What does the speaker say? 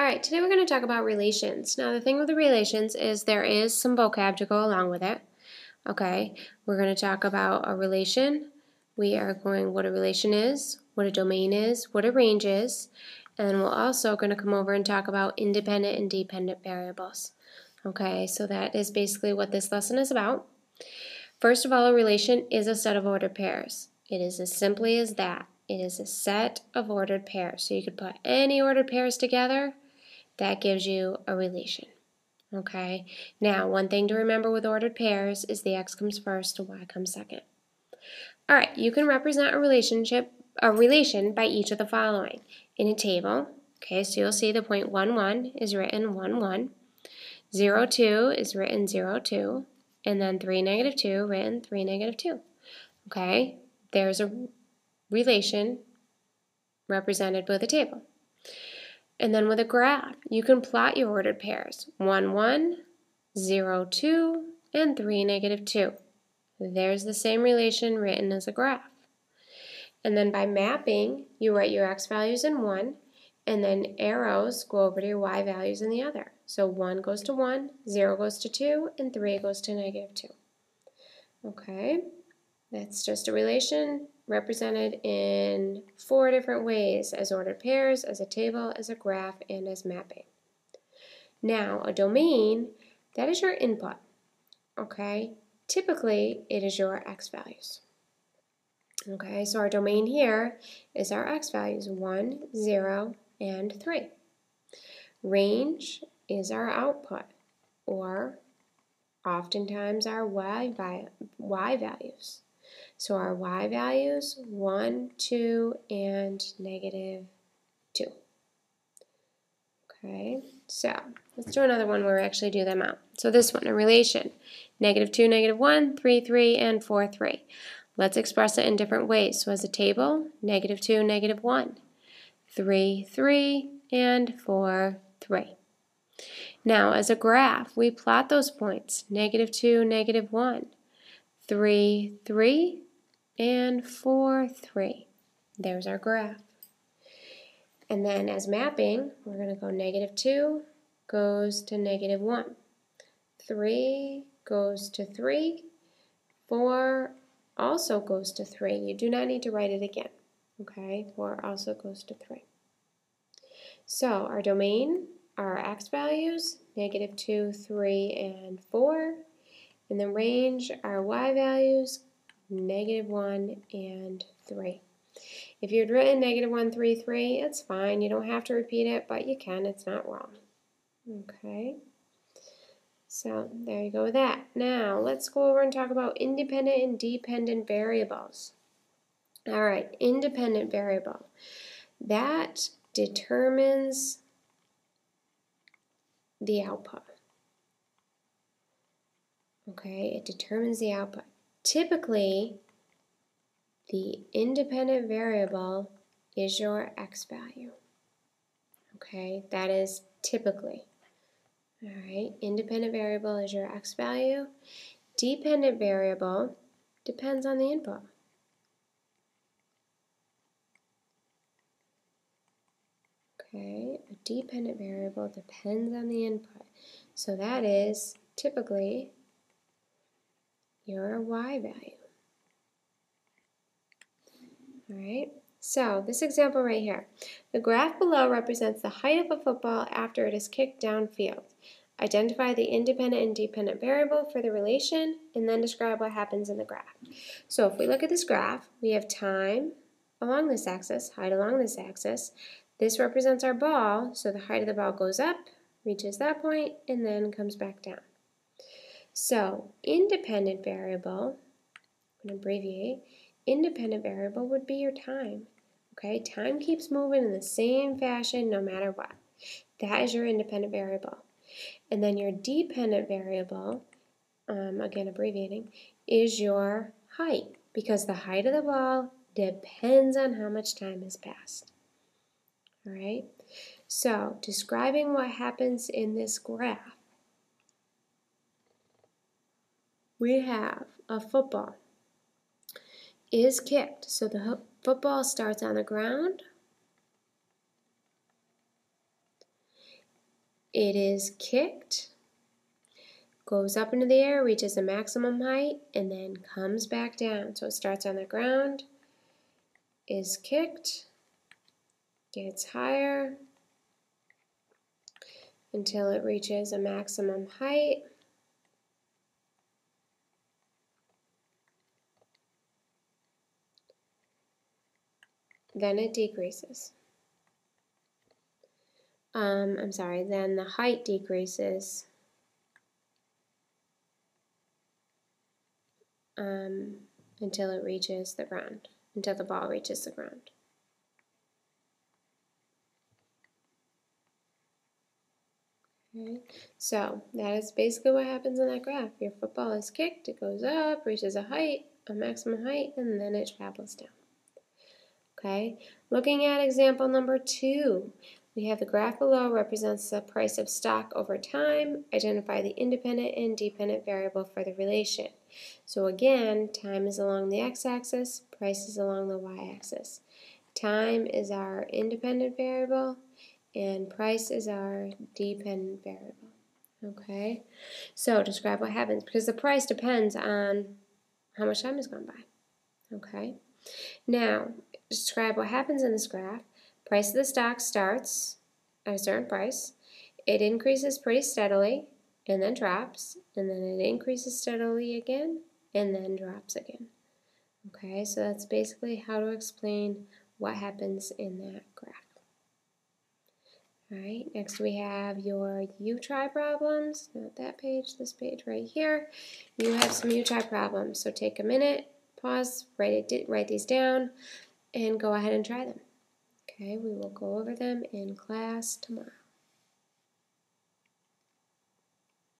All right, today we're going to talk about relations. Now, the thing with the relations is there is some vocab to go along with it. Okay, we're going to talk about a relation. We are going what a relation is, what a domain is, what a range is, and then we're also going to come over and talk about independent and dependent variables. Okay, so that is basically what this lesson is about. First of all, a relation is a set of ordered pairs. It is as simply as that. It is a set of ordered pairs. So you could put any ordered pairs together. That gives you a relation. Okay, now one thing to remember with ordered pairs is the x comes first and y comes second. All right, you can represent a relation by each of the following. In a table, okay, so you'll see the point 1, 1 is written 1, 1, 0, 2 is written 0, 2, and then 3, negative 2 written 3, negative 2. Okay, there's a relation represented with a table. And then with a graph, you can plot your ordered pairs. 1, 1, 0, 2, and 3, negative 2. There's the same relation written as a graph. And then by mapping, you write your x values in one, and then arrows go over to your y values in the other. So 1 goes to 1, 0 goes to 2, and 3 goes to negative 2. Okay, that's just a relation represented in 4 different ways: as ordered pairs, as a table, as a graph, and as mapping. Now, a domain, that is your input. Okay, typically it is your x values. Okay, so our domain here is our x values, 1, 0, and 3. Range is our output, or oftentimes our y values. So our y values, 1, 2, and negative 2. Okay, so let's do another one where we actually do them out. So this one, a relation, negative 2, negative 1, 3, 3, and 4, 3. Let's express it in different ways. So as a table, negative 2, negative 1, 3, 3, and 4, 3. Now as a graph, we plot those points, negative 2, negative 1, 3, 3, and 4, 3. There's our graph. And then as mapping, we're going to go negative 2 goes to negative 1. 3 goes to 3. 4 also goes to 3. You do not need to write it again. Okay, 4 also goes to 3. So our domain, our x values, negative 2, 3, and 4. And the range, our y values, negative 1 and 3. If you had written negative 1, 3, 3, it's fine. You don't have to repeat it, but you can. It's not wrong. Okay. So there you go with that. Now let's go over and talk about independent and dependent variables. All right, independent variable. That determines the output. Okay, it determines the output. Typically, the independent variable is your x value. Okay, that is typically. All right, independent variable is your x value. Dependent variable depends on the input. Okay, a dependent variable depends on the input. So that is typically your y value. All right, so this example right here. The graph below represents the height of a football after it is kicked downfield. Identify the independent and dependent variable for the relation, and then describe what happens in the graph. So if we look at this graph, we have time along this axis, height along this axis. This represents our ball, so the height of the ball goes up, reaches that point, and then comes back down. So independent variable, I'm going to abbreviate, independent variable would be your time. Okay, time keeps moving in the same fashion no matter what. That is your independent variable. And then your dependent variable, again abbreviating, is your height, because the height of the ball depends on how much time has passed. All right, so describing what happens in this graph, we have a football is kicked. So the football starts on the ground it is kicked, goes up into the air, reaches a maximum height, and then comes back down. So it starts on the ground, is kicked, gets higher until it reaches a maximum height, then it decreases. Then the height decreases until it reaches the ground, until the ball reaches the ground. Okay. So that is basically what happens in that graph. Your football is kicked, it goes up, reaches a height, a maximum height, and then it travels down. Okay, looking at example number 2, we have the graph below represents the price of stock over time. Identify the independent and dependent variable for the relation. So again, time is along the x-axis, price is along the y-axis. Time is our independent variable, and price is our dependent variable. Okay, so describe what happens, because the price depends on how much time has gone by. Okay, now describe what happens in this graph. Price of the stock starts at a certain price. It increases pretty steadily and then drops, and then it increases steadily again and then drops again. Okay, so that's basically how to explain what happens in that graph. Alright, next we have your U-try problems. Not that page, this page right here. You have some U-try problems, so take a minute, pause, write these down, and go ahead and try them. Okay, we will go over them in class tomorrow.